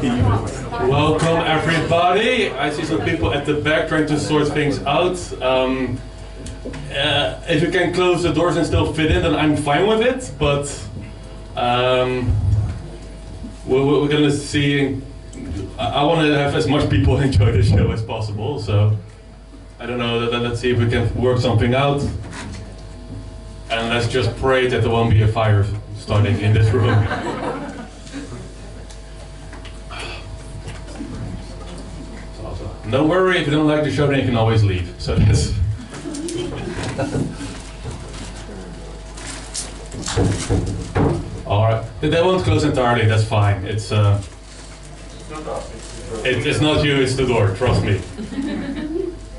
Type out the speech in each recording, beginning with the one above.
Welcome everybody. I see some people at the back trying to sort things out. If you can close the doors and still fit in, then I'm fine with it. But we're gonna see. I want to have as much people enjoy the show as possible. So I don't know. Let's see if we can work something out. And let's just pray that there won't be a fire starting in this room. Don't worry, if you don't like the show, then you can always leave. So that's... Alright, they won't close entirely, that's fine. It's not you, it's the door, trust me.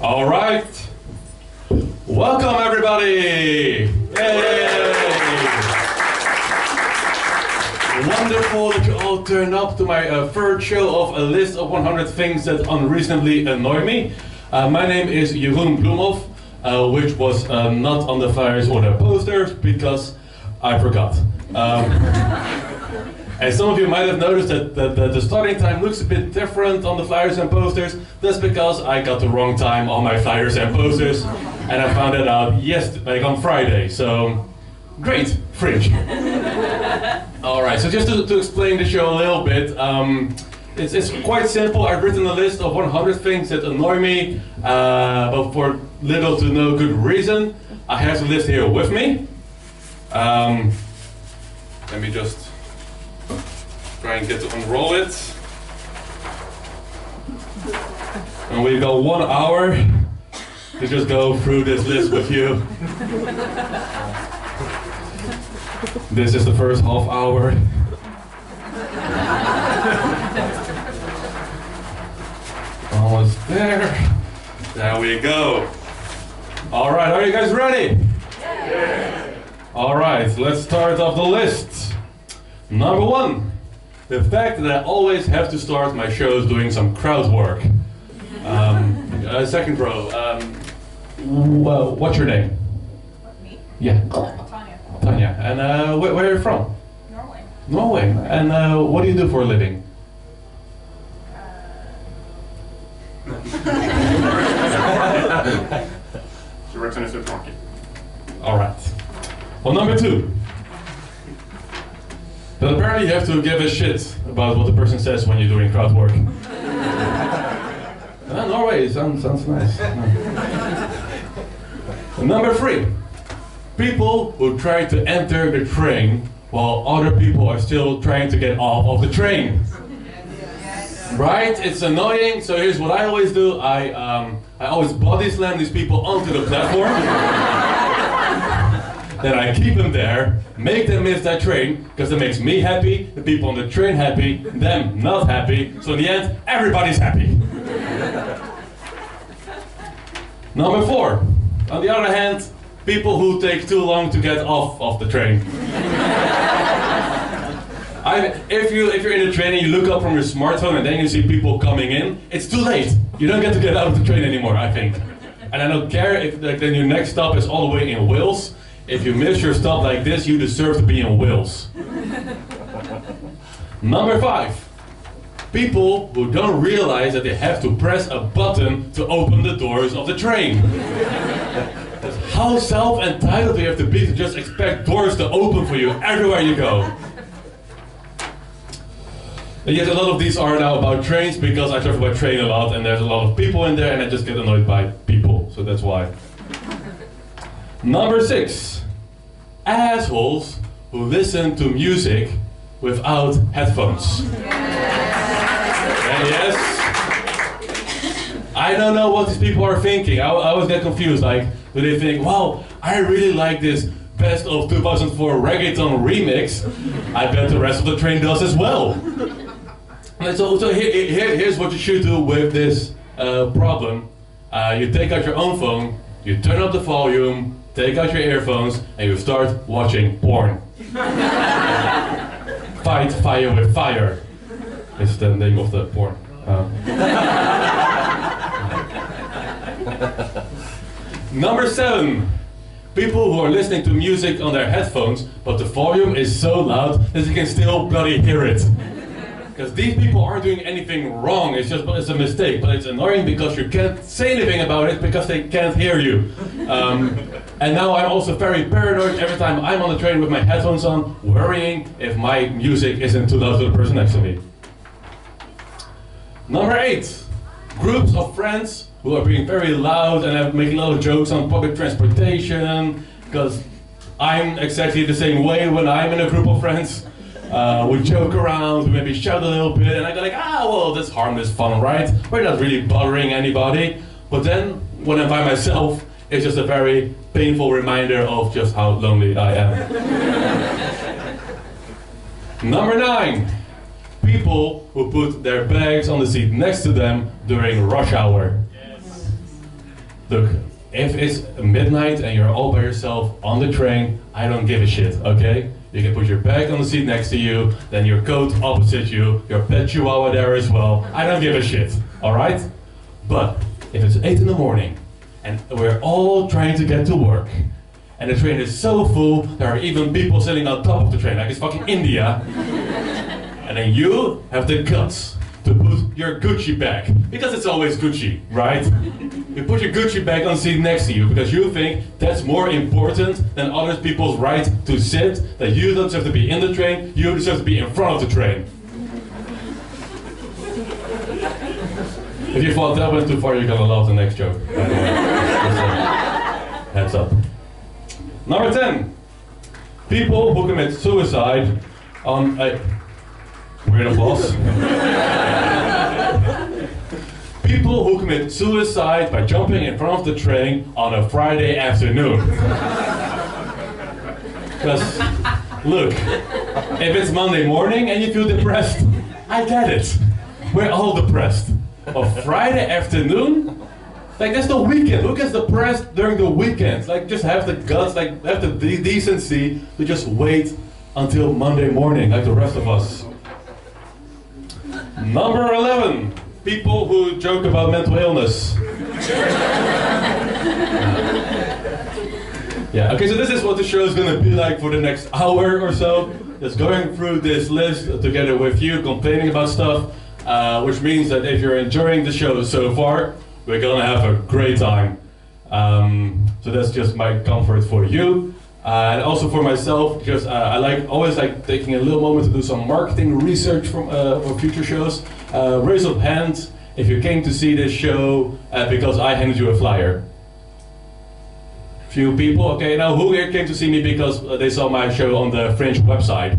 Alright. Welcome everybody! Yay! Wonderful that you all turned up to my third show of a list of 100 things that unreasonably annoy me. My name is Jeroen Bloemhoff, which was not on the flyers or the posters because I forgot. And some of you might have noticed that the starting time looks a bit different on the flyers and posters. That's because I got the wrong time on my flyers and posters, and I found it out on Friday. So, great, Fringe. Alright, so just to explain the show a little bit, it's quite simple. I've written a list of 100 things that annoy me, but for little to no good reason. I have the list here with me. Let me just try and get to unroll it. And we've got 1 hour to just go through this list with you. This is the first half hour. Almost there. There we go. Alright, are you guys ready? Yeah. Alright, let's start off the list. Number 1. The fact that I always have to start my shows doing some crowd work. Second row. Well, what's your name? Me? Yeah. Tanya. And where are you from? Norway. Norway. And what do you do for a living? She works in a supermarket. Alright. Well, number 2. But apparently you have to give a shit about what the person says when you're doing crowd work. Norway sounds nice. Number 3. People who try to enter the train while other people are still trying to get off of the train. Right? It's annoying, so here's what I always do. I always body slam these people onto the platform. Then I keep them there, make them miss that train, because it makes me happy, the people on the train happy, them not happy, so in the end, everybody's happy. Number 4. On the other hand, people who take too long to get off of the train. If you're in the train and you look up from your smartphone and then you see people coming in, it's too late. You don't get to get out of the train anymore, I think. And I don't care if then your next stop is all the way in Wales. If you miss your stop like this, you deserve to be in Wales. Number 5. People who don't realize that they have to press a button to open the doors of the train. How self-entitled do you have to be to just expect doors to open for you everywhere you go? And yet a lot of these are now about trains because I travel by train a lot and there's a lot of people in there and I just get annoyed by people, so that's why. Number 6. Assholes who listen to music without headphones. And yes, I don't know what these people are thinking. I always get confused, like, do they think, wow, I really like this best of 2004 reggaeton remix. I bet the rest of the train does as well. And so here's what you should do with this problem. You take out your own phone, you turn up the volume, take out your earphones, and you start watching porn. Fight fire with fire is the name of the porn. Number 7. People who are listening to music on their headphones, but the volume is so loud that you can still bloody hear it. Because these people aren't doing anything wrong, it's a mistake, but it's annoying because you can't say anything about it because they can't hear you. And now I'm also very paranoid every time I'm on the train with my headphones on, worrying if my music isn't too loud to the person next to me. Number 8, groups of friends who are being very loud and making little jokes on public transportation, because I'm exactly the same way when I'm in a group of friends. We joke around, we maybe shout a little bit, and I go like, well, that's harmless fun, right? We're not really bothering anybody. But then, when I'm by myself, it's just a very painful reminder of just how lonely I am. Number 9, people who put their bags on the seat next to them during rush hour. Yes. Look, if it's midnight and you're all by yourself on the train, I don't give a shit, okay? You can put your bag on the seat next to you, then your coat opposite you, your pet chihuahua there as well. I don't give a shit, alright? But if it's 8 in the morning and we're all trying to get to work and the train is so full, there are even people sitting on top of the train like it's fucking India, and then you have the guts to put your Gucci bag, because it's always Gucci, right? You put your Gucci bag on the seat next to you because you think that's more important than other people's right to sit, that you don't deserve to be in the train, you deserve to be in front of the train. If you thought that went too far, you're gonna love the next joke. Heads up. Number 10. People who commit suicide on a... Weird applause. People who commit suicide by jumping in front of the train on a Friday afternoon. Because, look, if it's Monday morning and you feel depressed, I get it. We're all depressed. But Friday afternoon? Like, that's the weekend. Who gets depressed during the weekends? Like, just have the guts, like, have the decency to just wait until Monday morning, like the rest of us. Number 11. People who joke about mental illness. Yeah, okay, so this is what the show is going to be like for the next hour or so. Just going through this list together with you, complaining about stuff, which means that if you're enjoying the show so far, we're going to have a great time. So that's just my comfort for you. And also for myself, because I always like taking a little moment to do some marketing research for future shows. Raise of hands if you came to see this show because I handed you a flyer. Few people, okay, now who here came to see me because they saw my show on the Fringe website?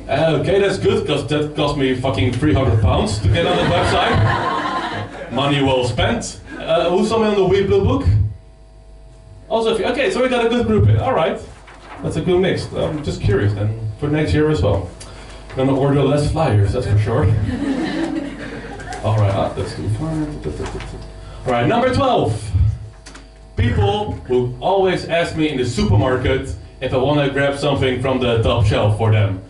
Okay, that's good, because that cost me fucking £300 to get on the website. Money well spent. Who saw me on the We Blue book? Also, okay, so we got a good group in. Alright, that's a good mix. I'm just curious then, for next year as well. I'm gonna order less flyers, that's for sure. Alright, that's too far. Alright, number 12. People who always ask me in the supermarket if I want to grab something from the top shelf for them.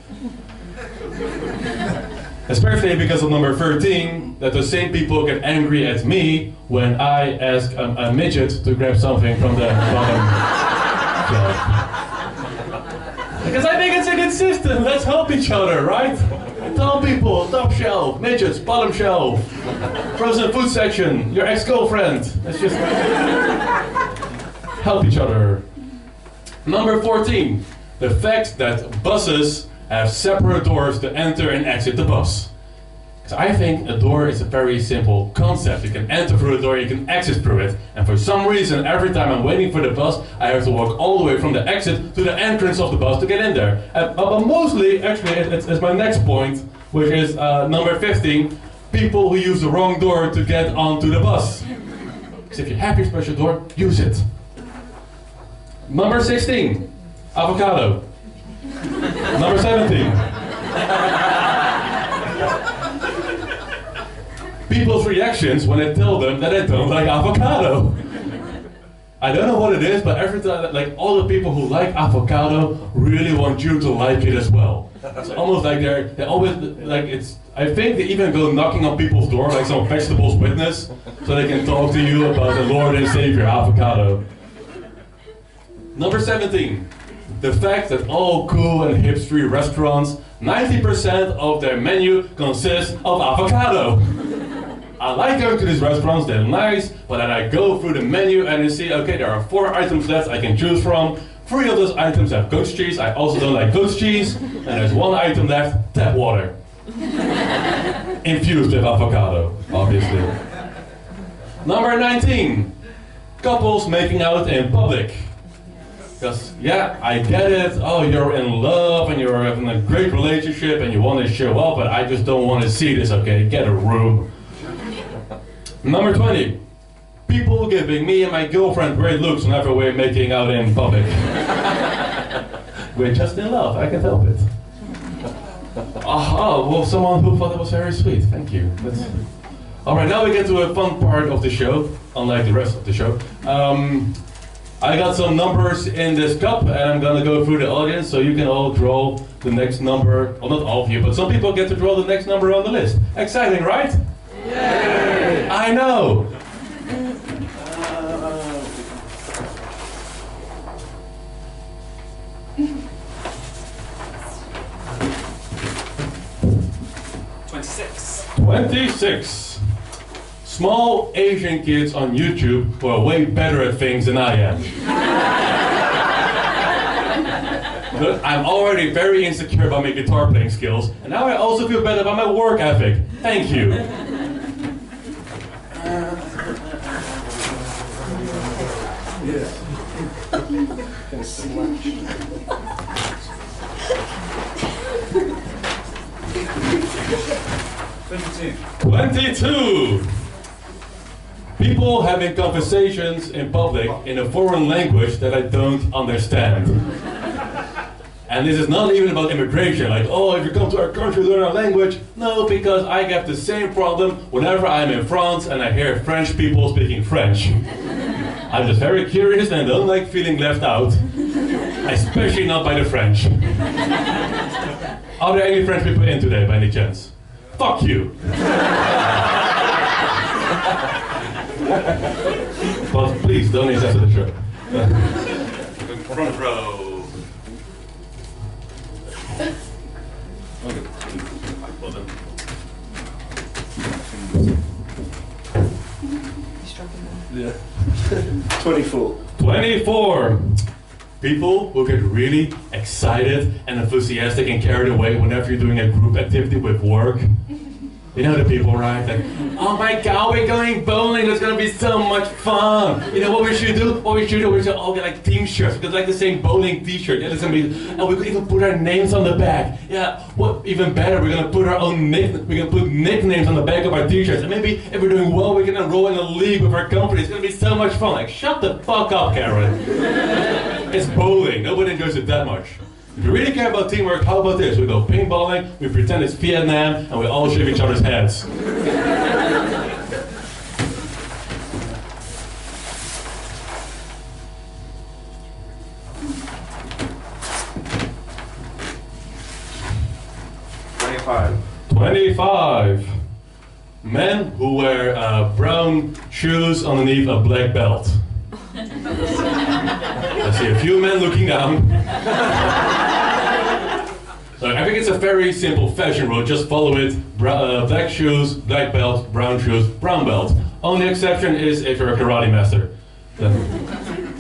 Especially because of number 13, that the same people get angry at me when I ask a midget to grab something from the bottom shelf. Because I think it's a good system, let's help each other, right? Tall people, top shelf, midgets, bottom shelf, frozen food section, your ex-girlfriend. Let's just help each other. Number 14, the fact that buses have separate doors to enter and exit the bus. Because I think a door is a very simple concept. You can enter through a door, you can exit through it. And for some reason, every time I'm waiting for the bus, I have to walk all the way from the exit to the entrance of the bus to get in there. But mostly, actually, it's my next point, which is number 15, people who use the wrong door to get onto the bus. Because if you have your special door, use it. Number 16, avocado. Number 17. People's reactions when I tell them that I don't like avocado. I don't know what it is, but every time, like, all the people who like avocado really want you to like it as well. It's almost like they always, like, I think they even go knocking on people's door like some vegetables witness, so they can talk to you about the Lord and Savior avocado. Number 17. the fact that all cool and hipstery restaurants, 90% of their menu consists of avocado. I like going to these restaurants, they're nice, but then I go through the menu and you see, okay, there are 4 items left I can choose from. 3 of those items have goat's cheese, I also don't like goat's cheese, and there's 1 item left, tap water. Infused with avocado, obviously. Number 19, couples making out in public. Because, yeah, I get it, oh, you're in love and you're having a great relationship and you want to show up, but I just don't want to see this, okay? Get a room. Number 20, people giving me and my girlfriend great looks whenever we're making out in public. We're just in love, I can't help it. Oh, well, someone who thought that was very sweet, thank you. Alright, now we get to a fun part of the show, unlike the rest of the show. I got some numbers in this cup and I'm gonna go through the audience so you can all draw the next number. Well, not all of you, but some people get to draw the next number on the list. Exciting, right? Yay! I know! $26. Small Asian kids on YouTube who are way better at things than I am. But I'm already very insecure about my guitar playing skills, and now I also feel better about my work ethic. Thank you. $22. People having conversations in public in a foreign language that I don't understand. And this is not even about immigration, like, oh, if you come to our country, learn our language. No, because I get the same problem whenever I'm in France and I hear French people speaking French. I'm just very curious and don't like feeling left out, especially not by the French. Are there any French people in today, by any chance? Fuck you! But please, don't insist on the show. Front row. Yeah. 24. 24. People who get really excited and enthusiastic and carried away whenever you're doing a group activity with work. You know the people, right? Like, oh my god, we're going bowling, it's gonna be so much fun! You know what we should do? We should all get like team shirts, because like the same bowling t-shirt. Yeah, it's gonna be, and we could even put our names on the back. Yeah, what even better, we're gonna put our own nicknames on the back of our t-shirts. And maybe if we're doing well, we can enroll in a league with our company. It's gonna be so much fun. Like, shut the fuck up, Karen. It's bowling, nobody enjoys it that much. If you really care about teamwork, how about this? We go paintballing, we pretend it's Vietnam, and we all shave each other's heads. $25. Men who wear brown shoes underneath a black belt. I see a few men looking down. So I think it's a very simple fashion rule, just follow it. Black shoes, black belt, brown shoes, brown belt. Only exception is if you're a karate master. Then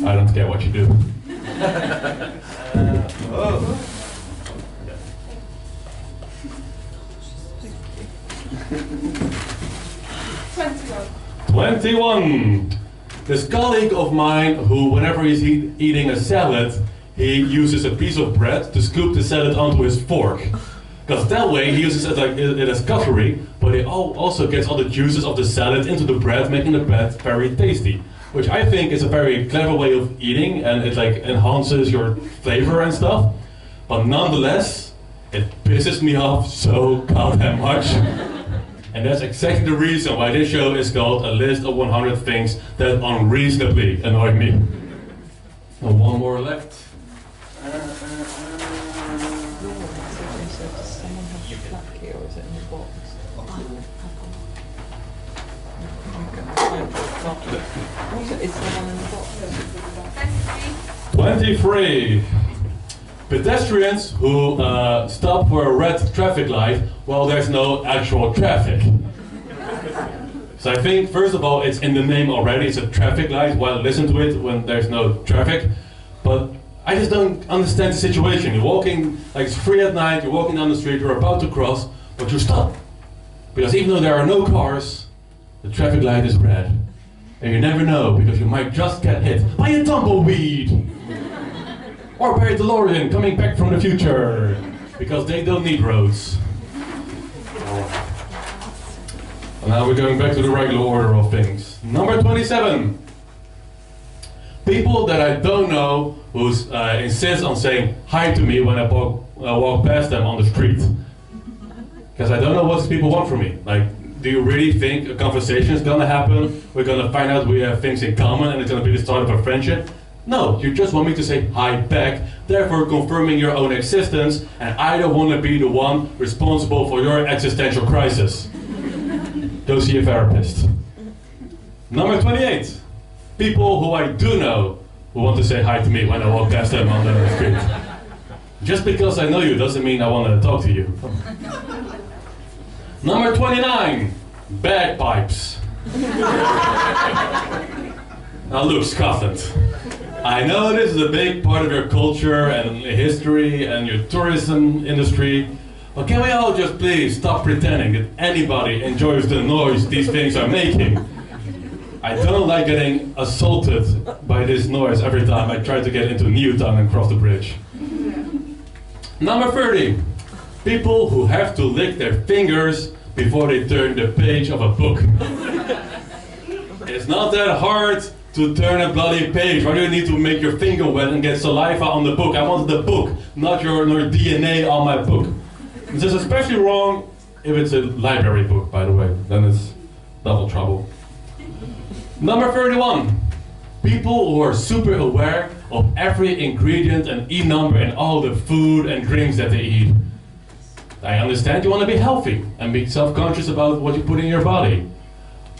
I don't care what you do. 21. This colleague of mine who, whenever he's eating a salad, he uses a piece of bread to scoop the salad onto his fork. Because that way he uses it as cutlery, but he also gets all the juices of the salad into the bread, making the bread very tasty. Which I think is a very clever way of eating, and it like enhances your flavor and stuff. But nonetheless, it pisses me off so goddamn much. And that's exactly the reason why this show is called A List of 100 Things That Unreasonably Annoy Me. And one more left. Is the one in the box? 23. Pedestrians who stop for a red traffic light while there's no actual traffic. So I think, first of all, it's in the name already. It's a traffic light. Well, listen to it when there's no traffic. But I just don't understand the situation. You're walking, like it's 3 at night, you're walking down the street, you're about to cross, but you stop. Because even though there are no cars, the traffic light is red. And you never know, because you might just get hit by a tumbleweed. Or by a DeLorean coming back from the future. Because they don't need roads. And now we're going back to the regular order of things. Number 27. People that I don't know who insist on saying hi to me when I walk past them on the street. Because I don't know what these people want from me. Like, do you really think a conversation is gonna happen? We're gonna find out we have things in common and it's gonna be the start of a friendship? No, you just want me to say hi back, therefore confirming your own existence, and I don't want to be the one responsible for your existential crisis. Go see a therapist. Number 28. People who I do know who want to say hi to me when I walk past them on the street. Just because I know you doesn't mean I want to talk to you. Number 29. Bagpipes. Now look, Scotland. I know this is a big part of your culture and history and your tourism industry, but can we all just please stop pretending that anybody enjoys the noise these things are making? I don't like getting assaulted by this noise every time I try to get into Newtown and cross the bridge. Number 30. People who have to lick their fingers before they turn the page of a book. It's not that hard to turn a bloody page. Why do you need to make your finger wet and get saliva on the book? I wanted the book, not your DNA on my book. This is especially wrong if it's a library book, by the way. Then it's double trouble. Number 31. People who are super aware of every ingredient and E-number in all the food and drinks that they eat. I understand you want to be healthy and be self-conscious about what you put in your body.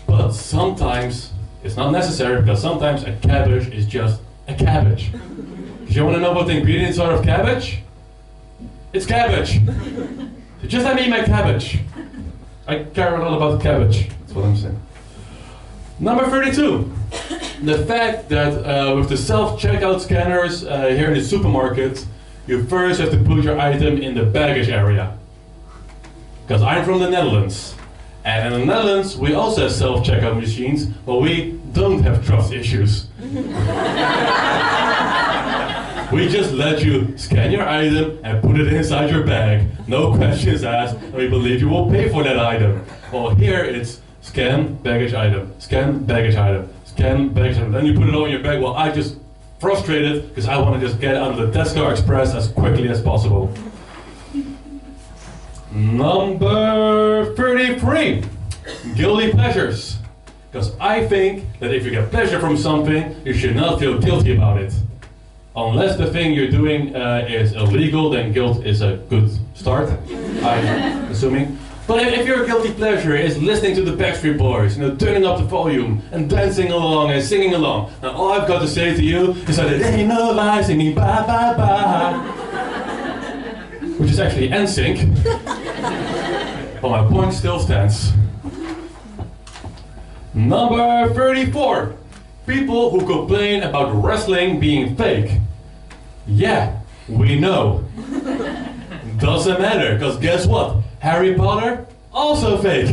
But sometimes it's not necessary, because sometimes a cabbage is just a cabbage. Do you want to know what the ingredients are of cabbage? It's cabbage. So just let me eat my cabbage. I care a lot about cabbage. That's what I'm saying. Number 32. The fact that with the self-checkout scanners here in the supermarket, you first have to put your item in the baggage area. Because I'm from the Netherlands. And in the Netherlands, we also have self-checkout machines, but we don't have trust issues. We just let you scan your item and put it inside your bag. No questions asked, and we believe you will pay for that item. Well, here it's scan, baggage item, scan, baggage item, scan, baggage item. Then you put it all in your bag. Well, I just frustrated because I want to just get out of the Tesco Express as quickly as possible. Number 33. Guilty pleasures. Because I think that if you get pleasure from something, you should not feel guilty about it. Unless the thing you're doing is illegal, then guilt is a good start, I'm assuming. But if your guilty pleasure is listening to the Backstreet Boys, turning up the volume and dancing along and singing along, now all I've got to say to you is that it ain't no lie singing bye bye bye, which is actually NSYNC, but my point still stands. Number 34. People who complain about wrestling being fake. Yeah, we know. Doesn't matter, because guess what? Harry Potter, also fake.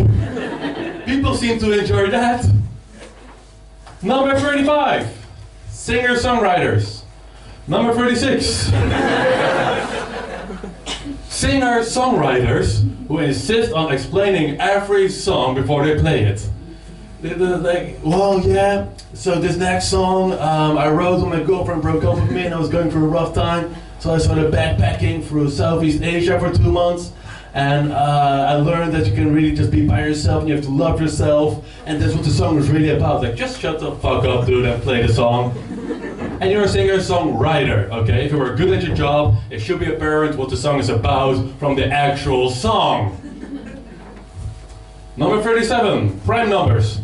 People seem to enjoy that. Number 35. Singer-songwriters. Number 36. Singer-songwriters who insist on explaining every song before they play it. They're like, well, yeah, so this next song I wrote when my girlfriend broke up with me and I was going through a rough time. So I started backpacking through Southeast Asia for 2 months. And I learned that you can really just be by yourself and you have to love yourself. And that's what the song was really about. Like, just shut the fuck up, dude, and play the song. And you're a singer-songwriter, okay? If you were good at your job, it should be apparent what the song is about from the actual song. Number 37, prime numbers.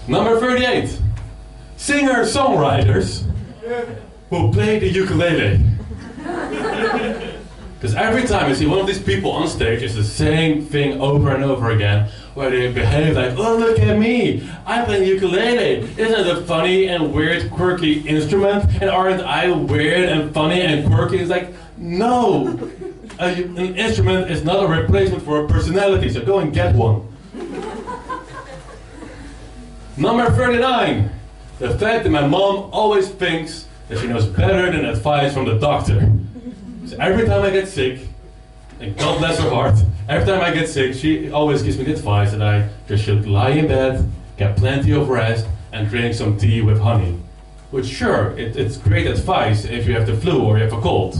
Number 38, singer-songwriters who play the ukulele. Because every time I see one of these people on stage, it's the same thing over and over again, where they behave like, oh, look at me, I play the ukulele. Isn't it a funny and weird, quirky instrument? And aren't I weird and funny and quirky? It's like, no, an instrument is not a replacement for a personality, so go and get one. Number 39, the fact that my mom always thinks that she knows better than advice from the doctor. So every time I get sick, and God bless her heart, every time I get sick, she always gives me the advice that I just should lie in bed, get plenty of rest, and drink some tea with honey. Which sure, it's great advice if you have the flu or you have a cold,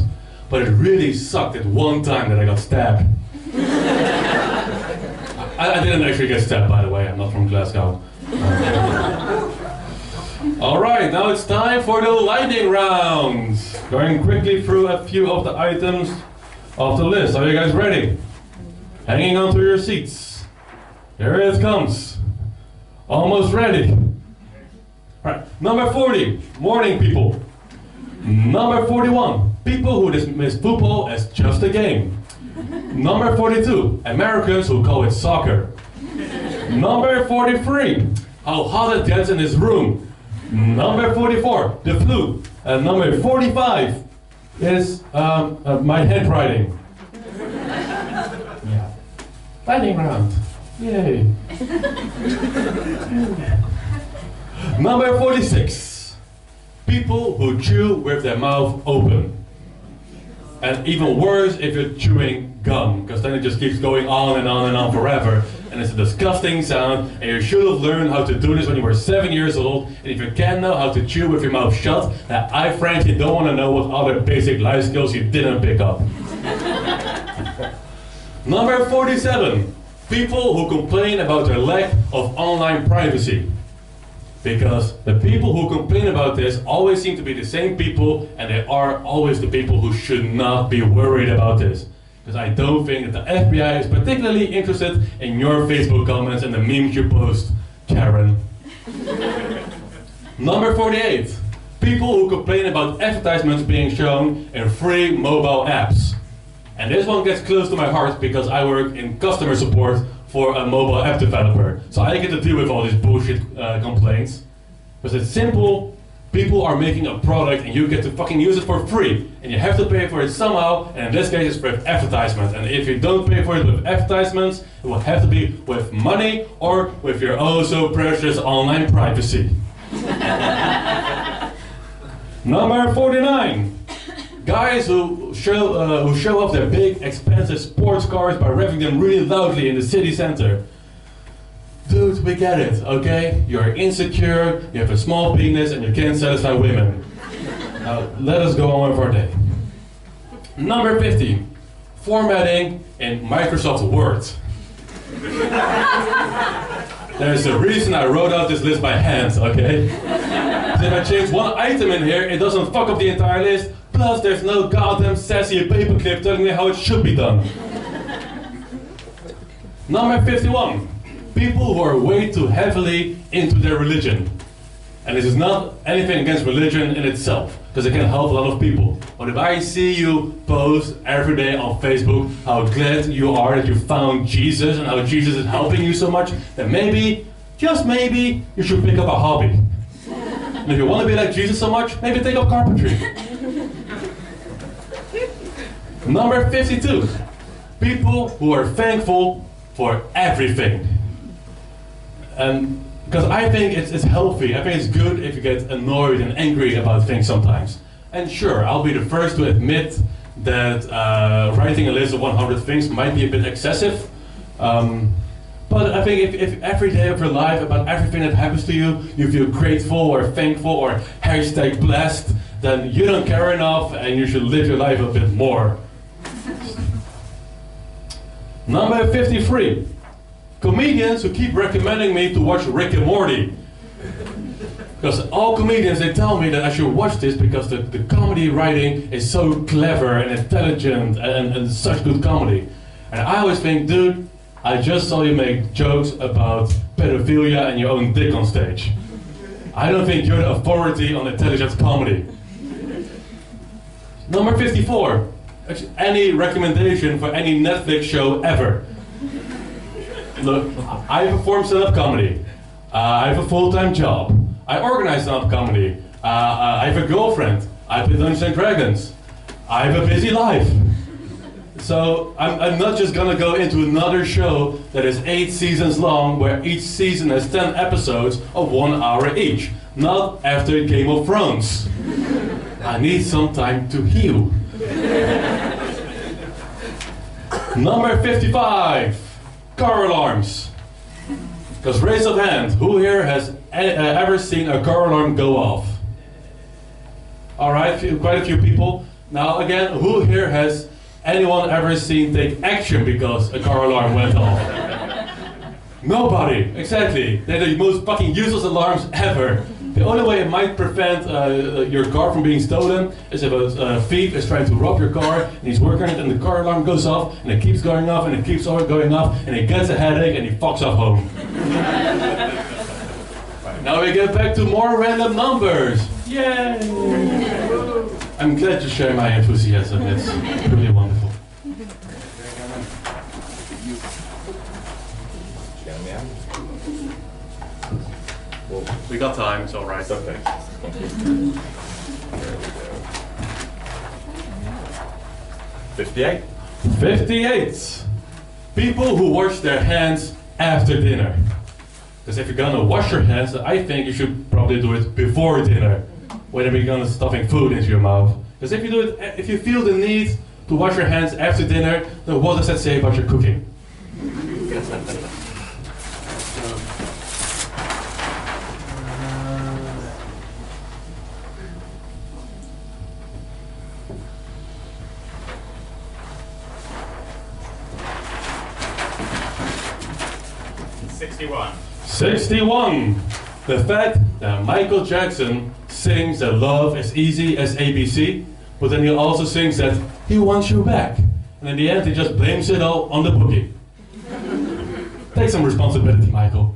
but it really sucked at one time that I got stabbed. I didn't actually get stabbed, by the way, I'm not from Glasgow. Alright, now it's time for the lightning round. Going quickly through a few of the items of the list. Are you guys ready? Hanging on to your seats. Here it comes. Almost ready. Alright, number 40, morning people. Number 41, people who dismiss football as just a game. Number 42, Americans who call it soccer. Number 43, how hot it gets in this room. Number 44, the flu. And number 45 is my handwriting. Yeah. Lightning round. Yay. Number 46, people who chew with their mouth open. And even worse if you're chewing gum, because then it just keeps going on and on and on forever. And it's a disgusting sound, and you should have learned how to do this when you were 7 years old. And if you can't know how to chew with your mouth shut, then I frankly don't want to know what other basic life skills you didn't pick up. Number 47, people who complain about their lack of online privacy. Because the people who complain about this always seem to be the same people, and they are always the people who should not be worried about this. Because I don't think that the FBI is particularly interested in your Facebook comments and the memes you post, Karen. Number 48, people who complain about advertisements being shown in free mobile apps. And this one gets close to my heart because I work in customer support for a mobile app developer. So I get to deal with all these bullshit complaints. Because it's simple, people are making a product and you get to fucking use it for free. And you have to pay for it somehow, and in this case it's with advertisement. And if you don't pay for it with advertisements, it will have to be with money or with your oh so precious online privacy. Number 49. Guys who show off their big, expensive sports cars by revving them really loudly in the city center. Dude, we get it, okay? You're insecure, you have a small penis, and you can't satisfy women. Now, let us go on with our day. Number 50. Formatting in Microsoft Word. There's a reason I wrote out this list by hand, okay? So if I change one item in here, it doesn't fuck up the entire list. Plus, there's no goddamn sassy paperclip telling me how it should be done. Number 51. People who are way too heavily into their religion. And this is not anything against religion in itself, because it can help a lot of people. But if I see you post every day on Facebook how glad you are that you found Jesus and how Jesus is helping you so much, then maybe, just maybe, you should pick up a hobby. And if you want to be like Jesus so much, maybe take up carpentry. Number 52. People who are thankful for everything. And because I think it's healthy, I think it's good if you get annoyed and angry about things sometimes. And sure, I'll be the first to admit that writing a list of 100 things might be a bit excessive. But I think if every day of your life, about everything that happens to you, you feel grateful or thankful or #blessed, then you don't care enough and you should live your life a bit more. Number 53. Comedians who keep recommending me to watch Rick and Morty. Because all comedians, they tell me that I should watch this because the comedy writing is so clever and intelligent and such good comedy. And I always think, dude, I just saw you make jokes about pedophilia and your own dick on stage. I don't think you're the authority on intelligent comedy. Number 54. Actually, any recommendation for any Netflix show ever? Look, I perform stand-up comedy. I have a full-time job. I organize stand-up comedy. I have a girlfriend. I play Dungeons and Dragons. I have a busy life. So I'm not just gonna go into another show that is 8 seasons long, where each season has 10 episodes of 1 hour each. Not after Game of Thrones. I need some time to heal. Number 55, car alarms. Because raise of hand, who here has ever seen a car alarm go off? Alright, quite a few people. Now again, who here has anyone ever seen take action because a car alarm went off? Nobody, exactly. They're the most fucking useless alarms ever. The only way it might prevent your car from being stolen is if a thief is trying to rob your car and he's working on it and the car alarm goes off and it keeps going off and it keeps going off and he gets a headache and he fucks off home. Right, now we get back to more random numbers. Yay! I'm glad to share my enthusiasm. It's really wonderful. We got time, it's alright. Okay. 58. 58. People who wash their hands after dinner. Because if you're gonna wash your hands, I think you should probably do it before dinner. Whenever you're gonna stuffing food into your mouth. Because if you do it, if you feel the need to wash your hands after dinner, then what does that say about your cooking? '61. 61. The fact that Michael Jackson sings that love is easy as ABC, but then he also sings that he wants you back. And in the end, he just blames it all on the boogie. Take some responsibility, Michael.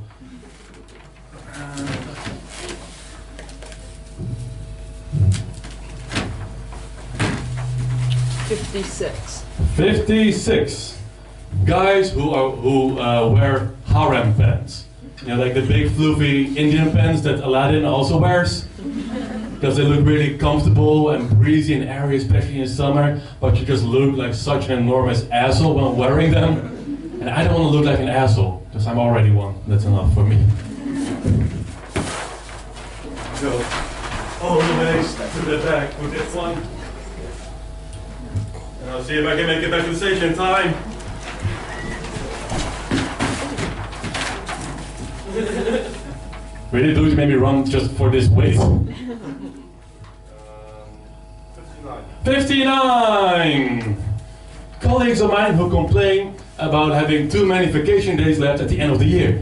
56. 56. Guys who wear harem pants. You know, like the big floofy Indian pants that Aladdin also wears. Because they look really comfortable and breezy and airy, especially in summer, but you just look like such an enormous asshole when wearing them. And I don't want to look like an asshole, because I'm already one. That's enough for me. Go all the way to the back with this one. And I'll see if I can make it back to the station in time. Really, dude, you made me run just for this weight. 59! Colleagues of mine who complain about having too many vacation days left at the end of the year.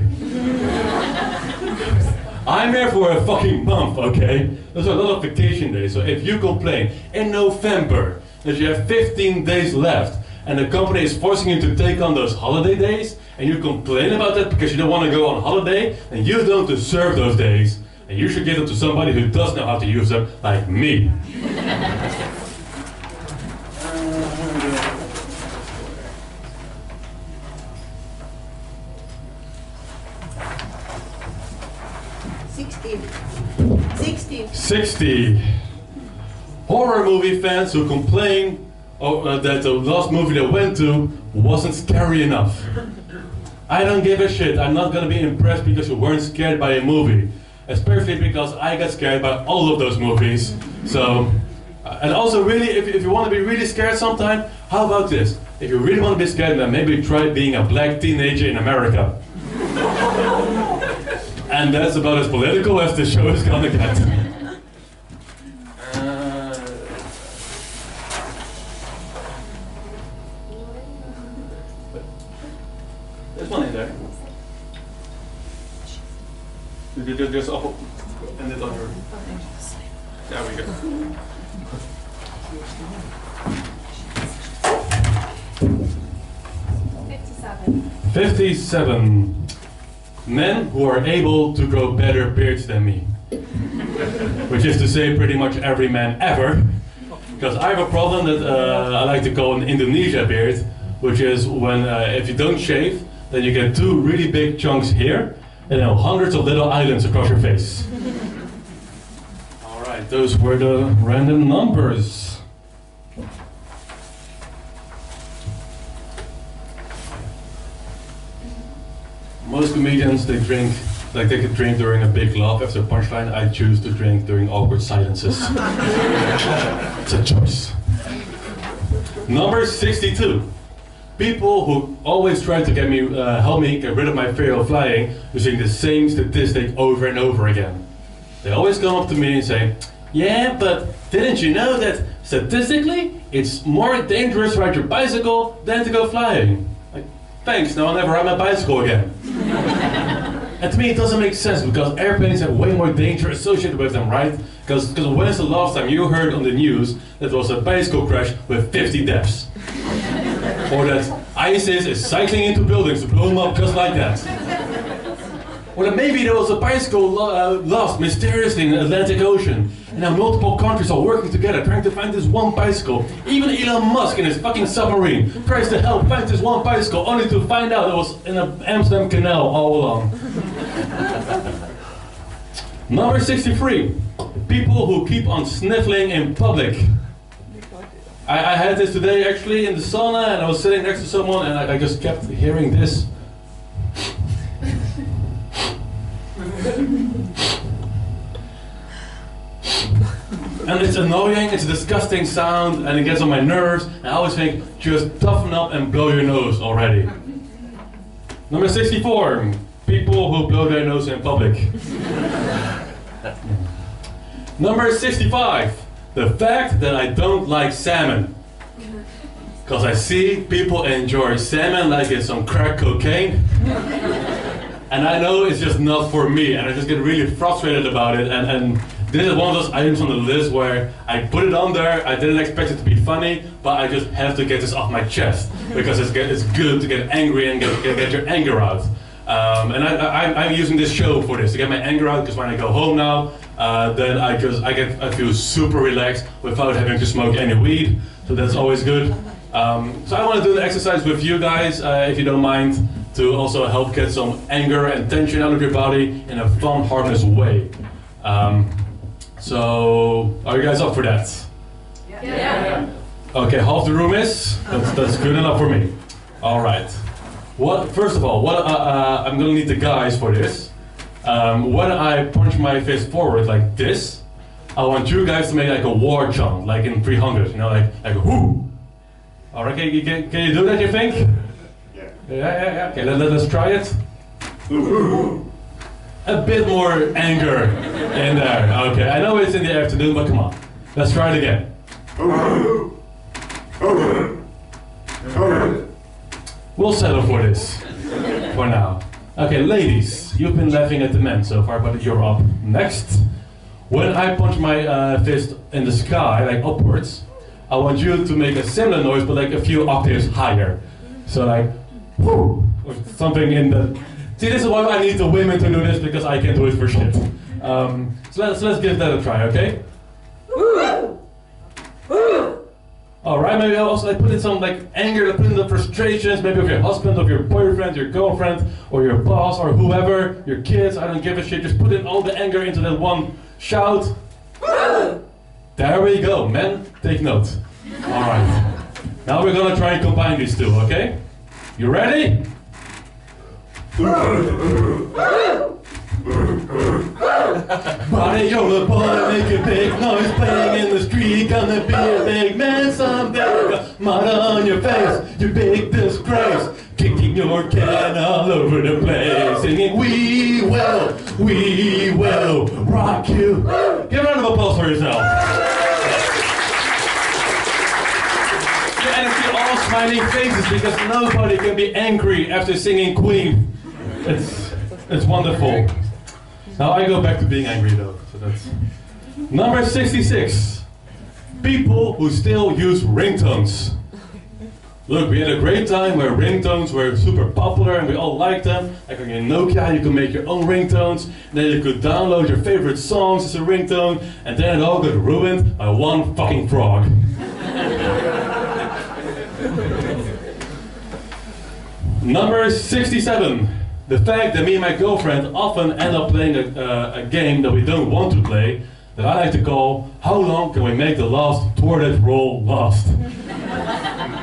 I'm here for a fucking month, okay? There's a lot of vacation days, so if you complain in November that you have 15 days left and the company is forcing you to take on those holiday days, and you complain about that because you don't want to go on holiday, and you don't deserve those days, and you should give them to somebody who does know how to use them, like me. $60. Horror movie fans who complain that the last movie they went to wasn't scary enough. I don't give a shit. I'm not gonna be impressed because you weren't scared by a movie. Especially because I got scared by all of those movies. So, and also really, if you want to be really scared sometime, how about this? If you really want to be scared, then maybe try being a black teenager in America. And that's about as political as the show is gonna get. There's one in there. Just up and it on your. There we go. $57. Men who are able to grow better beards than me. Which is to say pretty much every man ever. Because I have a problem that I like to call an Indonesia beard, which is when if you don't shave, then you get 2 really big chunks here, and then hundreds of little islands across your face. Alright, those were the random numbers. Most comedians, they drink, like they could drink during a big laugh after a punchline. I choose to drink during awkward silences. It's a choice. Number 62. People who always try to get me, help me get rid of my fear of flying using the same statistic over and over again. They always come up to me and say, yeah, but didn't you know that statistically it's more dangerous to ride your bicycle than to go flying? Like, thanks, now I'll never ride my bicycle again. And to me it doesn't make sense because airplanes have way more danger associated with them, right? Because when's the last time you heard on the news that there was a bicycle crash with 50 deaths? Or that ISIS is cycling into buildings to blow them up just like that? Or that maybe there was a bicycle lost mysteriously in the Atlantic Ocean, and now multiple countries are working together trying to find this one bicycle. Even Elon Musk in his fucking submarine tries to help find this one bicycle, only to find out it was in the Amsterdam Canal all along. Number 63. People who keep on sniffling in public. I had this today actually in the sauna, and I was sitting next to someone and I just kept hearing this. And it's annoying, it's a disgusting sound, and it gets on my nerves, and I always think, just toughen up and blow your nose already. Number 64. People who blow their nose in public. Number 65. The fact that I don't like salmon. Because I see people enjoy salmon like it's some crack cocaine. And I know it's just not for me, and I just get really frustrated about it. And this is one of those items on the list where I put it on there, I didn't expect it to be funny, but I just have to get this off my chest. Because it's good to get angry and get your anger out. And I'm using this show for this, to get my anger out, because when I go home now, then I feel super relaxed without having to smoke any weed, so that's always good. So I want to do the exercise with you guys, if you don't mind, to also help get some anger and tension out of your body in a fun, harmless way. So, are you guys up for that? Yeah. Okay, half the room is? That's good enough for me. Alright. First of all, I'm gonna need the guys for this. When I punch my fist forward like this, I want you guys to make like a war chant, like in 300, you know, like whoo! Alright, can you do that, you think? Yeah. Okay, let's try it. A bit more anger in there. Okay, I know it's in the afternoon, but come on. Let's try it again. We'll settle for this for now. Okay, ladies, you've been laughing at the men so far, but you're up next. When I punch my fist in the sky, like upwards, I want you to make a similar noise, but like a few octaves higher. So like, whoo, or something in the... See, this is why I need the women to do this, because I can't do it for shit. So let's give that a try, okay? Alright, maybe I'll also put in some anger, put in the frustrations, maybe of your husband, of your boyfriend, your girlfriend, or your boss, or whoever, your kids, I don't give a shit. Just put in all the anger into that one shout. There we go, men, take note. Alright, now we're gonna try and combine these two, okay? You ready? Body on the boy, make a big noise, playing in the street, gonna be a big man someday. Mud on your face, you big disgrace, kicking your can all over the place, singing we will rock you. Give a round of applause for yourself. And see all smiling faces, because nobody can be angry after singing Queen. It's wonderful. Now I go back to being angry though, so that's... Number 66. People who still use ringtones. Look, we had a great time where ringtones were super popular and we all liked them. Like on your Nokia, you could make your own ringtones, and then you could download your favorite songs as a ringtone, and then it all got ruined by one fucking frog. Number 67. The fact that me and my girlfriend often end up playing a game that we don't want to play, that I like to call, how long can we make the last toilet roll last?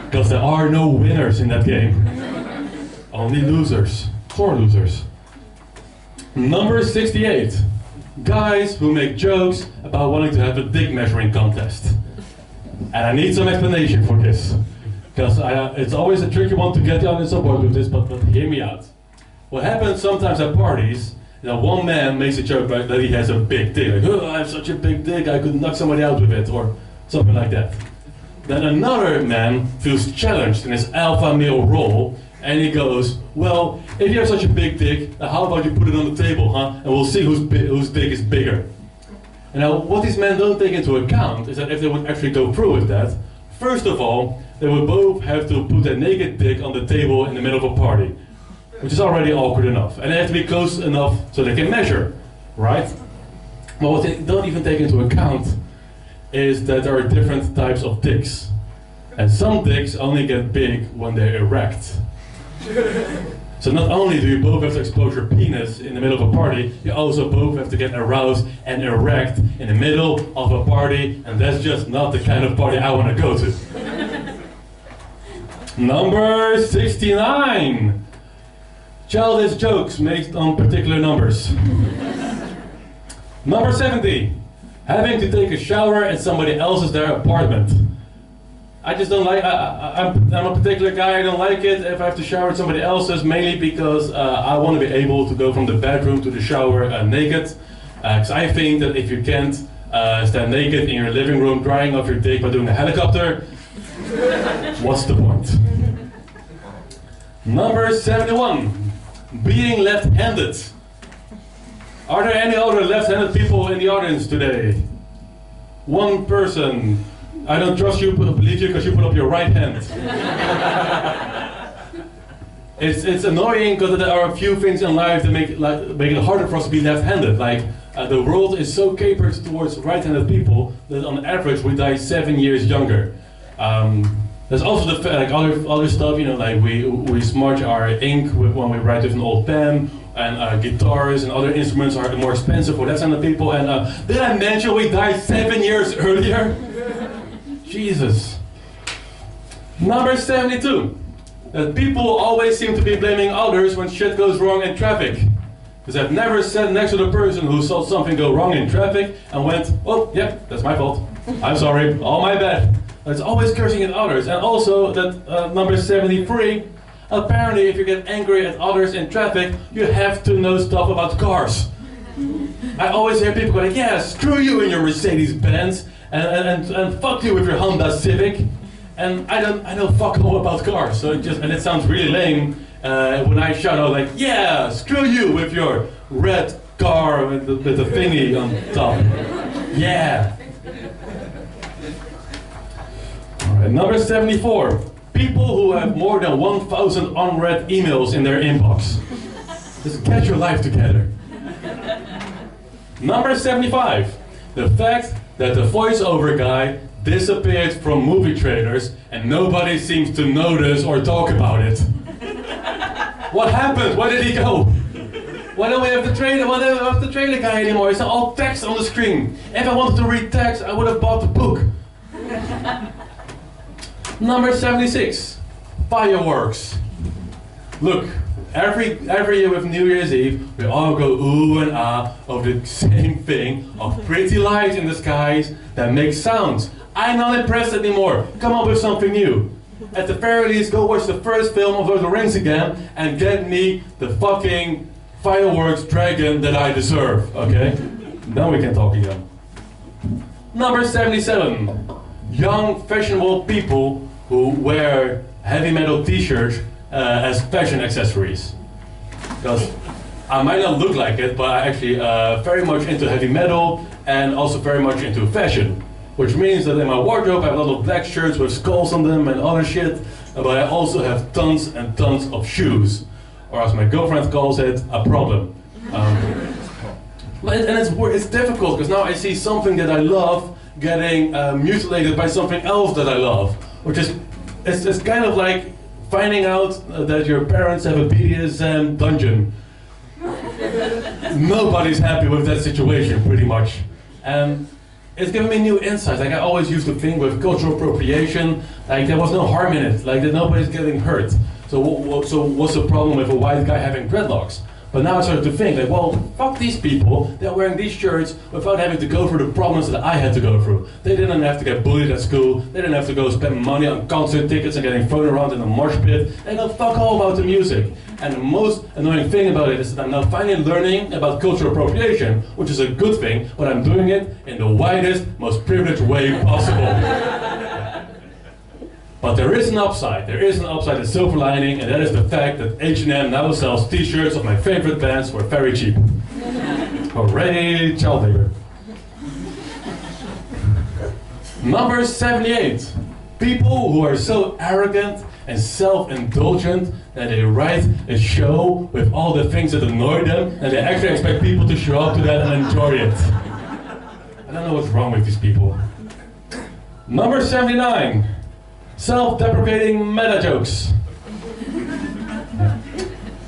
Because there are no winners in that game. Only losers. Sore losers. Number 68. Guys who make jokes about wanting to have a dick measuring contest. And I need some explanation for this. Because it's always a tricky one to get the audience on board with this, but hear me out. What happens sometimes at parties, one man makes a joke about that he has a big dick. Like, oh, I have such a big dick, I could knock somebody out with it, or something like that. Then another man feels challenged in his alpha male role, and he goes, well, if you have such a big dick, how about you put it on the table, huh? And we'll see whose dick is bigger. And now, what these men don't take into account is that if they would actually go through with that, first of all, they would both have to put their naked dick on the table in the middle of a party, which is already awkward enough. And they have to be close enough so they can measure, right? But what they don't even take into account is that there are different types of dicks. And some dicks only get big when they're erect. So not only do you both have to expose your penis in the middle of a party, you also both have to get aroused and erect in the middle of a party, and that's just not the kind of party I want to go to. Number 69. Childish jokes based on particular numbers. Number 70. Having to take a shower at somebody else's apartment. I just don't like, I'm a particular guy, I don't like it if I have to shower at somebody else's, mainly because I want to be able to go from the bedroom to the shower naked. Because I think that if you can't stand naked in your living room drying off your dick by doing a helicopter, what's the point? Number 71. Being left-handed. Are there any other left-handed people in the audience today? One person. I don't trust you, believe you, because you put up your right hand. It's annoying because there are a few things in life that make it harder for us to be left-handed. Like the world is so catered towards right-handed people that on average we die 7 years younger. There's also other stuff, like we smudge our ink when we write with an old pen, and guitars and other instruments are more expensive for left-handed people. And did I mention we died 7 years earlier? Jesus. Number 72. That people always seem to be blaming others when shit goes wrong in traffic. Because I've never sat next to the person who saw something go wrong in traffic and went, oh, yep, that's my fault. I'm sorry, all my bad. It's always cursing at others. And also that number 73, apparently if you get angry at others in traffic, you have to know stuff about cars. I always hear people going, yeah, screw you in your Mercedes-Benz. And fuck you with your Honda Civic, and I don't fuck all about cars. So it sounds really lame when I shout out like, yeah, screw you with your red car with the thingy on top. Yeah. All right, number 74. People who have more than 1,000 unread emails in their inbox. Just get your life together. Number 75. The fact that the voiceover guy disappeared from movie trailers and nobody seems to notice or talk about it. What happened? Where did he go? Why don't we have the trailer? Why don't we have the trailer guy anymore? It's all text on the screen. If I wanted to read text, I would have bought the book. Number 76. Fireworks. Look. Every year with New Year's Eve, we all go ooh and ah over the same thing of pretty lights in the skies that make sounds. I'm not impressed anymore. Come up with something new. At the very least, go watch the first film of Lord of the Rings again and get me the fucking fireworks dragon that I deserve, okay? Then we can talk again. Number 77. Young, fashionable people who wear heavy metal t-shirts as fashion accessories. Because I might not look like it, but I'm actually very much into heavy metal and also very much into fashion. Which means that in my wardrobe I have a lot of black shirts with skulls on them and other shit, but I also have tons and tons of shoes. Or as my girlfriend calls it, a problem. It's difficult because now I see something that I love getting mutilated by something else that I love. Which is, it's kind of like finding out that your parents have a BDSM dungeon. Nobody's happy with that situation, pretty much. And it's given me new insights. Like I always used to think with cultural appropriation, like there was no harm in it, like that nobody's getting hurt. So what's the problem with a white guy having dreadlocks? But now I started to think, like, well, fuck these people. They're wearing these shirts without having to go through the problems that I had to go through. They didn't have to get bullied at school. They didn't have to go spend money on concert tickets and getting thrown around in a mosh pit. They know fuck all about the music. And the most annoying thing about it is that I'm now finally learning about cultural appropriation, which is a good thing, but I'm doing it in the widest, most privileged way possible. But there is an upside. There is an upside, a silver lining, and that is the fact that H&M now sells t-shirts of my favorite bands for very cheap. Hooray, child labor. Number 78. People who are so arrogant and self-indulgent that they write a show with all the things that annoy them, and they actually expect people to show up to that and enjoy it. I don't know what's wrong with these people. Number 79. Self-deprecating meta jokes.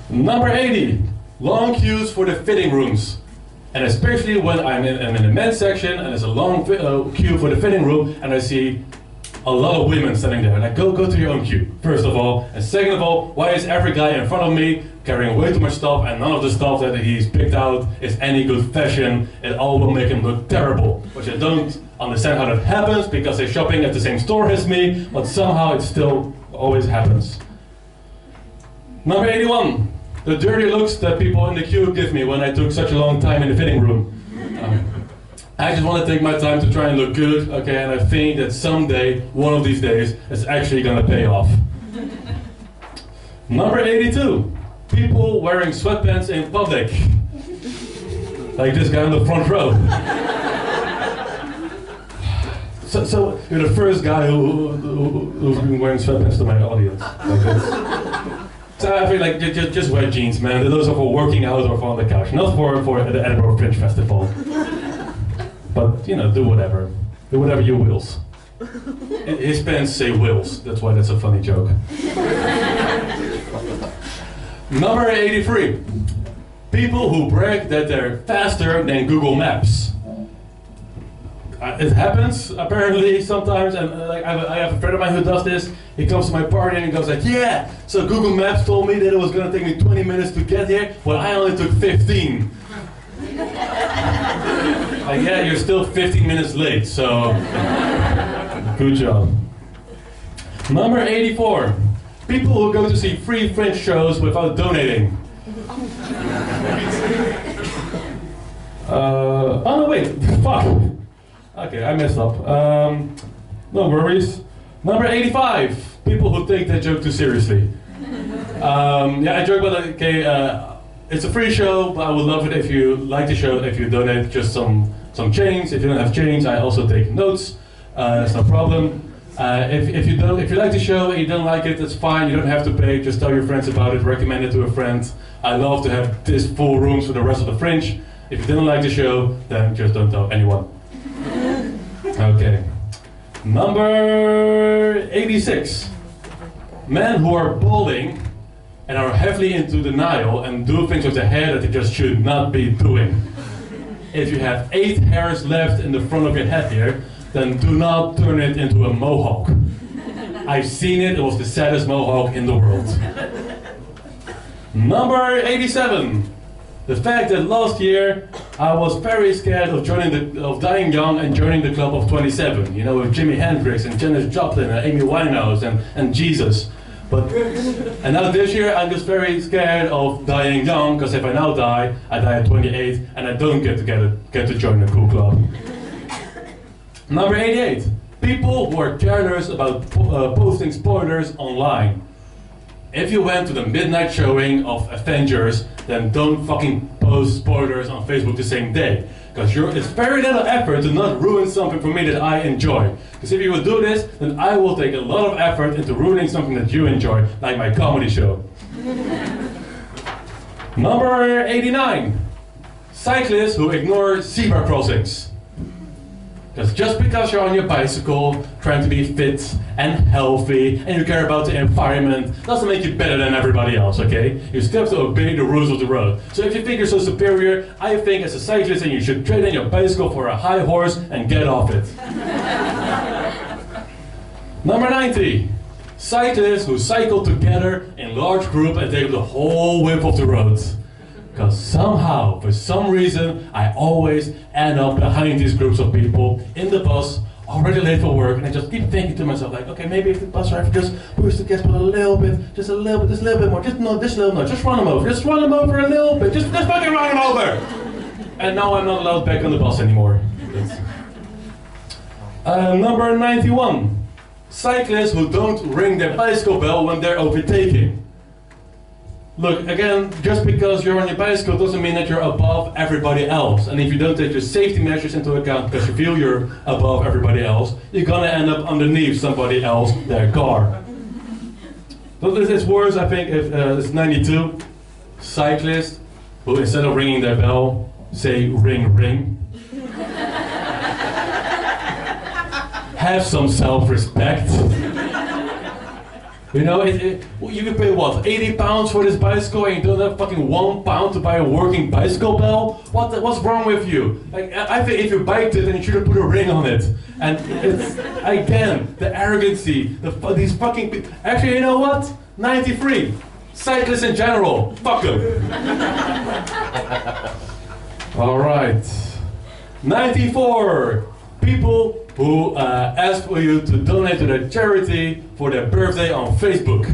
Number 80. Long queues for the fitting rooms. And especially when I'm in the men's section and there's a long queue for the fitting room and I see a lot of women standing there. And I go to your own queue, first of all. And second of all, why is every guy in front of me carrying way too much stuff and none of the stuff that he's picked out is any good fashion? It all will make him look terrible. Which I don't understand how that happens because they're shopping at the same store as me, but somehow it still always happens. Number 81. The dirty looks that people in the queue give me when I took such a long time in the fitting room. I just want to take my time to try and look good, okay, and I think that someday, one of these days, it's actually gonna pay off. Number 82. People wearing sweatpants in public. Like this guy on the front row. So you're the first guy who's been wearing sweatpants to my audience. Like so I feel like just wear jeans, man. Those are for working out or for on the couch, not for the Edinburgh Fringe Festival. But you know, do whatever you wills. His pants say wills. That's why that's a funny joke. Number 83. People who brag that they're faster than Google Maps. It happens apparently sometimes, and I have a friend of mine who does this. He comes to my party and he goes like, yeah, so Google Maps told me that it was going to take me 20 minutes to get here, but I only took 15. Like, yeah, you're still 15 minutes late, so good job. Number 84. People who go to see free French shows without donating. Oh no, wait, fuck. Okay, I messed up. No worries. Number 85. People who take that joke too seriously. Yeah, I joke about okay, it's a free show, but I would love it if you like the show, if you donate just some change. If you don't have change, I also take notes. That's no problem. If you like the show and you don't like it, that's fine. You don't have to pay. Just tell your friends about it. Recommend it to a friend. I love to have this full rooms for the rest of the Fringe. If you didn't like the show, then just don't tell anyone. Okay. Number 86. Men who are balding and are heavily into denial and do things with their hair that they just should not be doing. If you have 8 hairs left in the front of your head here, then do not turn it into a mohawk. I've seen it, it was the saddest mohawk in the world. Number 87. The fact that last year I was very scared of dying young and joining the club of 27. You know, with Jimi Hendrix and Janis Joplin and Amy Winehouse and Jesus. And now this year I'm just very scared of dying young, because if I now die, I die at 28 and I don't get to join the cool club. Number 88. People who are careless about posting spoilers online. If you went to the midnight showing of Avengers, then don't fucking post spoilers on Facebook the same day. Because it's very little effort to not ruin something for me that I enjoy. Because if you would do this, then I will take a lot of effort into ruining something that you enjoy, like my comedy show. Number 89. Cyclists who ignore zebra crossings. Because just because you're on your bicycle, trying to be fit and healthy, and you care about the environment, doesn't make you better than everybody else, okay? You still have to obey the rules of the road. So if you think you're so superior, I think as a cyclist, then you should trade in your bicycle for a high horse and get off it. Number 90. Cyclists who cycle together in large groups and take up the whole width of the road. Because somehow, for some reason, I always end up behind these groups of people in the bus, already late for work, and I just keep thinking to myself, like, okay, maybe if the bus driver just pushes the gas pedal a little bit, just a little bit more, just no, this little, no, just run them over a little bit, just fucking run them over! And now I'm not allowed back on the bus anymore. Number 91. Cyclists who don't ring their bicycle bell when they're overtaking. Look, again, just because you're on your bicycle doesn't mean that you're above everybody else. And if you don't take your safety measures into account because you feel you're above everybody else, you're gonna end up underneath somebody else, their car. So this is worse, I think, if it's 92. Cyclists who instead of ringing their bell, say ring ring. Have some self-respect. You know, you can pay what, 80 pounds for this bicycle and you don't have fucking £1 to buy a working bicycle bell? What's wrong with you? Like, I think if you biked it, then you should have put a ring on it. And it's, again, the arrogancy, these fucking people. Actually, you know what? 93. Cyclists in general. Fuck them. Alright. 94. People who ask for you to donate to their charity for their birthday on Facebook.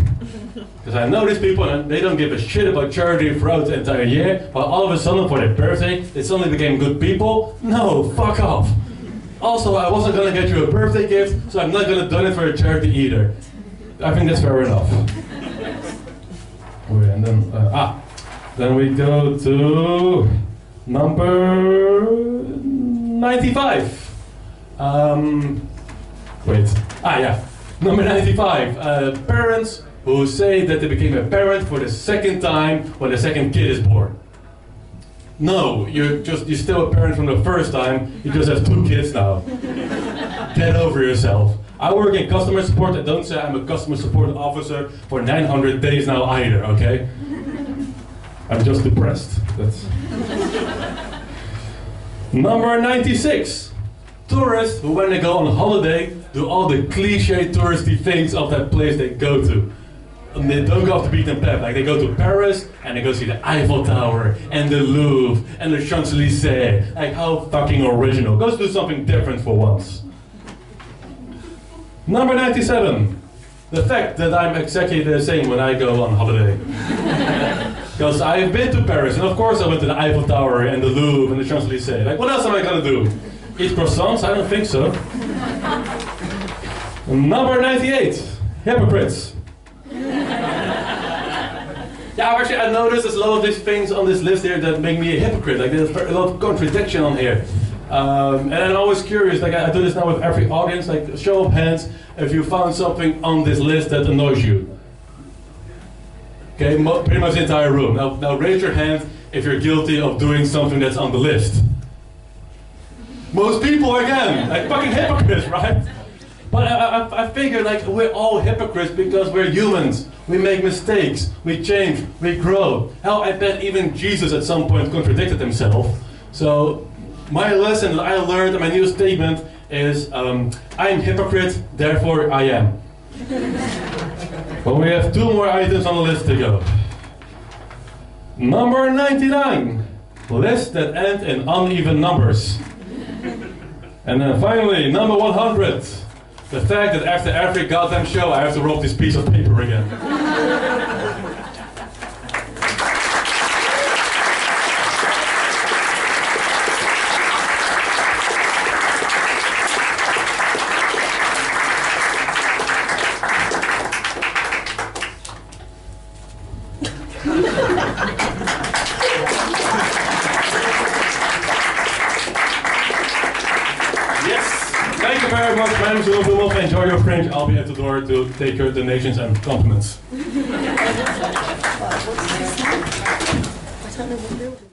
Because I know these people and they don't give a shit about charity throughout the entire year, but all of a sudden for their birthday, they suddenly became good people. No, fuck off. Also, I wasn't gonna get you a birthday gift, so I'm not gonna donate for a charity either. I think that's fair enough. Okay, and then we go to number 95. Number 95. Parents who say that they became a parent for the second time when the second kid is born. No, you're still a parent from the first time, you just have 2 kids now. Get over yourself. I work in customer support, and don't say I'm a customer support officer for 900 days now either, okay? I'm just depressed. That's... Number 96. Tourists who, when they go on holiday, do all the cliche touristy things of that place they go to. And they don't go off the beaten path. Like they go to Paris and they go see the Eiffel Tower and the Louvre and the Champs-Élysées. Like how fucking original. Go do something different for once. Number 97. The fact that I'm exactly the same when I go on holiday. Because I've been to Paris and of course I went to the Eiffel Tower and the Louvre and the Champs-Élysées. Like what else am I gonna do? Eat croissants? I don't think so. Number 98. Hypocrites. Yeah, actually I noticed there's a lot of these things on this list here that make me a hypocrite. Like there's a lot of contradiction on here. And I'm always curious, like I do this now with every audience, like show of hands if you found something on this list that annoys you. Okay, pretty much the entire room. Now raise your hand if you're guilty of doing something that's on the list. Most people, again, like fucking hypocrites, right? But I figure like we're all hypocrites because we're humans. We make mistakes, we change, we grow. Hell, I bet even Jesus at some point contradicted himself. So my lesson that I learned in my new statement is I am hypocrite, therefore I am. But we have 2 more items on the list to go. Number 99. Lists that end in uneven numbers. And then finally, number 100. The fact that after every goddamn show I have to roll this piece of paper again. Thank you very much. My name is Jeroen Bloemhoff. Enjoy your Fringe. I'll be at the door to take your donations and compliments. I don't know what building.